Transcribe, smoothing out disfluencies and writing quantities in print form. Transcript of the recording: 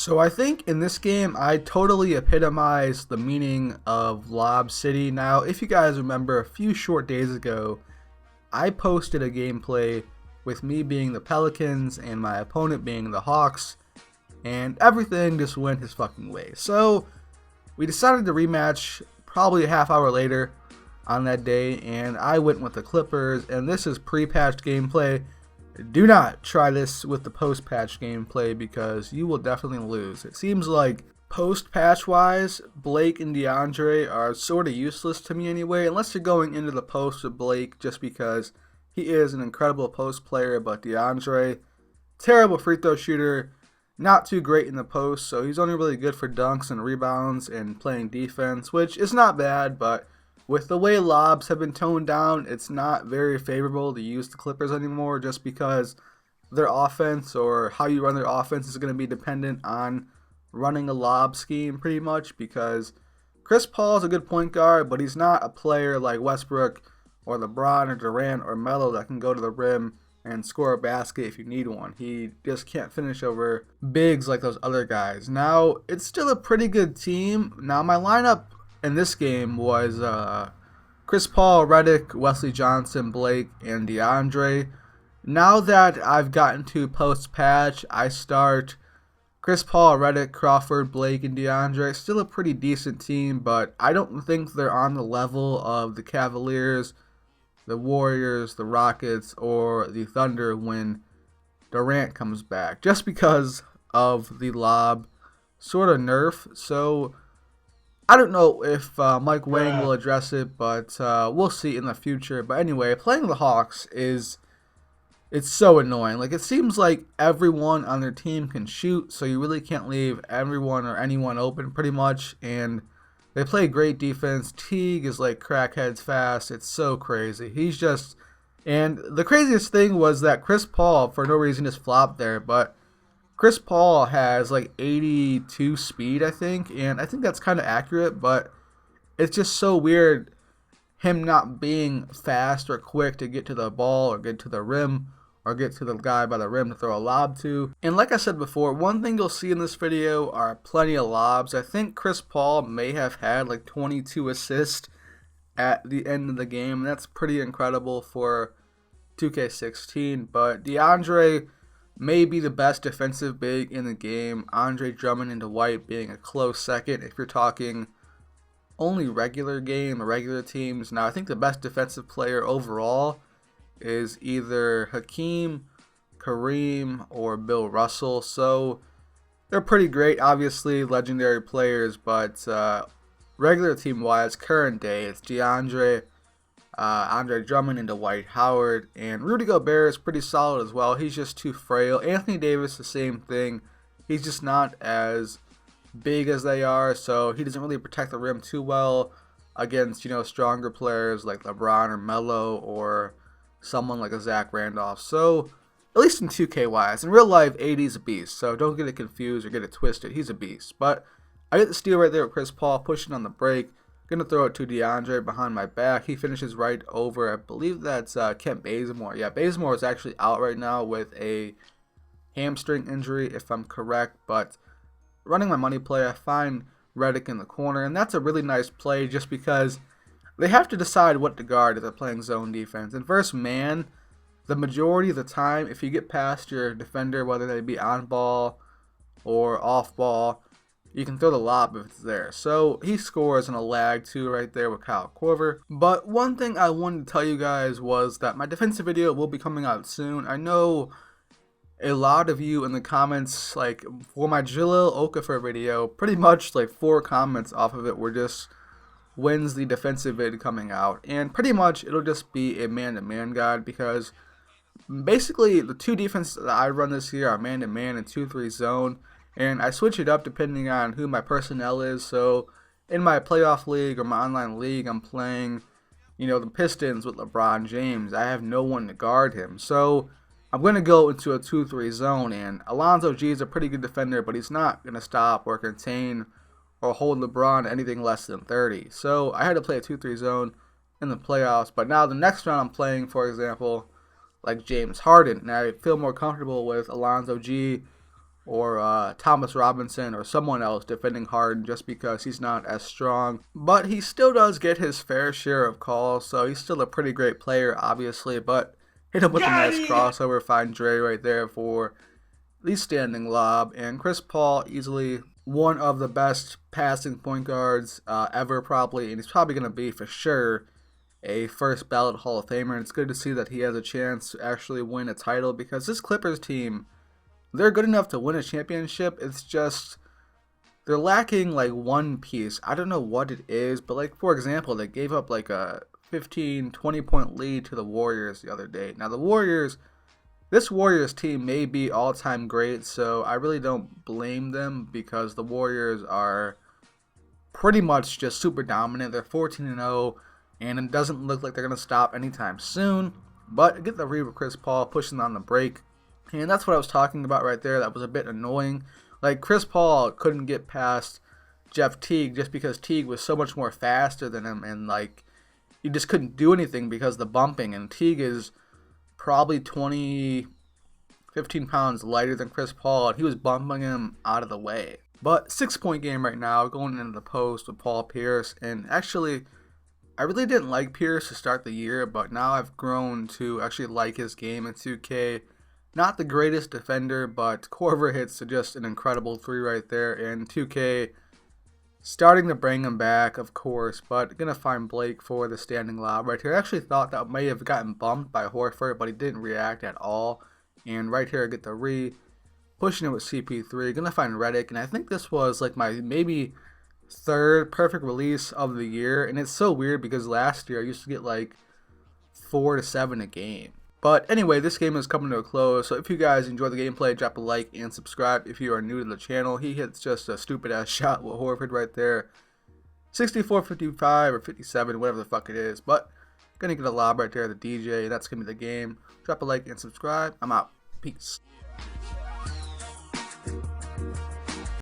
So I think in this game, I totally epitomized the meaning of Lob City. Now, if you guys remember, a few short days ago, I posted a gameplay with me being the Pelicans and my opponent being the Hawks, and everything just went his fucking way. So we decided to rematch probably a half hour later on that day, and I went with the Clippers, and this is pre-patched gameplay. Do not try this with the post-patch gameplay because you will definitely lose. It seems like post-patch wise, Blake and DeAndre are sort of useless to me anyway, unless you're going into the post with Blake just because he is an incredible post player, but DeAndre, terrible free throw shooter, not too great in the post, so he's only really good for dunks and rebounds and playing defense, which is not bad, but with the way lobs have been toned down, it's not very favorable to use the Clippers anymore just because their offense or how you run their offense is going to be dependent on running a lob scheme pretty much because Chris Paul is a good point guard, but he's not a player like Westbrook or LeBron or Durant or Melo that can go to the rim and score a basket if you need one. He just can't finish over bigs like those other guys. Now, it's still a pretty good team. Now, my lineup in this game was Chris Paul, Redick, Wesley Johnson, Blake, and DeAndre. Now that I've gotten to post-patch, I start Chris Paul, Redick, Crawford, Blake, and DeAndre. Still a pretty decent team, but I don't think they're on the level of the Cavaliers, the Warriors, the Rockets, or the Thunder when Durant comes back, just because of the lob sort of nerf. So I don't know if Mike Wang will address it, but we'll see in the future. But anyway, playing the Hawks it's so annoying. Like, it seems like everyone on their team can shoot, so you really can't leave everyone or anyone open pretty much. And they play great defense. Teague is like crackheads fast. It's so crazy. And the craziest thing was that Chris Paul, for no reason, just flopped there. But Chris Paul has like 82 speed, I think, and I think that's kind of accurate, but it's just so weird him not being fast or quick to get to the ball or get to the rim or get to the guy by the rim to throw a lob to. And like I said before, one thing you'll see in this video are plenty of lobs. I think Chris Paul may have had like 22 assists at the end of the game. That's pretty incredible for 2K16, but DeAndre may be the best defensive big in the game. Andre Drummond and Dwight being a close second if you're talking only regular game or regular teams. Now, I think the best defensive player overall is either Hakeem, Kareem, or Bill Russell. So they're pretty great, obviously legendary players, but regular team-wise, current day, it's DeAndre, Andre Drummond into Dwight Howard, and Rudy Gobert is pretty solid as well. He's just too frail. Anthony Davis, the same thing. He's just not as big as they are, so he doesn't really protect the rim too well against, stronger players like LeBron or Melo or someone like a Zach Randolph. So, at least in 2K wise, in real life, AD's a beast, so don't get it confused or get it twisted. He's a beast. But I get the steal right there with Chris Paul pushing on the break. Gonna throw it to DeAndre behind my back. He finishes right over, I believe that's Kent Bazemore. Yeah, Bazemore is actually out right now with a hamstring injury, if I'm correct. But running my money play, I find Redick in the corner, and that's a really nice play just because they have to decide what to guard if they're playing zone defense. And versus man, the majority of the time, if you get past your defender, whether they be on ball or off ball, you can throw the lob if it's there. So he scores in a lag too right there with Kyle Korver. But one thing I wanted to tell you guys was that my defensive video will be coming out soon. I know a lot of you in the comments, like for my Jalil Okafor video, pretty much like 4 comments off of it were just, when's the defensive vid coming out? And pretty much it'll just be a man-to-man guide because basically the 2 defenses that I run this year are man-to-man and 2-3 zone. And I switch it up depending on who my personnel is. So in my playoff league or my online league, I'm playing, the Pistons with LeBron James. I have no one to guard him. So I'm going to go into a 2-3 zone. And Alonzo G is a pretty good defender, but he's not going to stop or contain or hold LeBron anything less than 30. So I had to play a 2-3 zone in the playoffs. But now the next round I'm playing, for example, like James Harden. And I feel more comfortable with Alonzo G or Thomas Robinson or someone else defending Harden just because he's not as strong. But he still does get his fair share of calls, so he's still a pretty great player, obviously. But hit him with a nice crossover, find Dre right there for the standing lob. And Chris Paul, easily one of the best passing point guards ever, probably. And he's probably going to be, for sure, a first ballot Hall of Famer. And it's good to see that he has a chance to actually win a title, because this Clippers team, they're good enough to win a championship. It's just they're lacking like one piece. I don't know what it is, but like, for example, they gave up like a 15-20 point lead to the Warriors the other day. Now this Warriors team may be all-time great, so I really don't blame them, because the Warriors are pretty much just super dominant. They're 14-0, and it doesn't look like they're going to stop anytime soon. But get the read with Chris Paul pushing on the break. And that's what I was talking about right there. That was a bit annoying. Like, Chris Paul couldn't get past Jeff Teague just because Teague was so much more faster than him. And, like, you just couldn't do anything because of the bumping. And Teague is probably 15 pounds lighter than Chris Paul. And he was bumping him out of the way. But 6-point game right now, going into the post with Paul Pierce. And actually, I really didn't like Pierce to start the year, but now I've grown to actually like his game in 2K. Not the greatest defender, but Corver hits just an incredible 3 right there. And 2K starting to bring him back, of course, but going to find Blake for the standing lob right here. I actually thought that may have gotten bumped by Horford, but he didn't react at all. And right here I get the pushing it with CP3. Going to find Redick, and I think this was like my maybe third perfect release of the year. And it's so weird because last year I used to get like 4 to 7 a game. But anyway, this game is coming to a close, so if you guys enjoy the gameplay, drop a like and subscribe if you are new to the channel. He hits just a stupid-ass shot with Horford right there. 64, 55, or 57, whatever the fuck it is. But gonna get a lob right there, the DJ, and that's gonna be the game. Drop a like and subscribe. I'm out. Peace.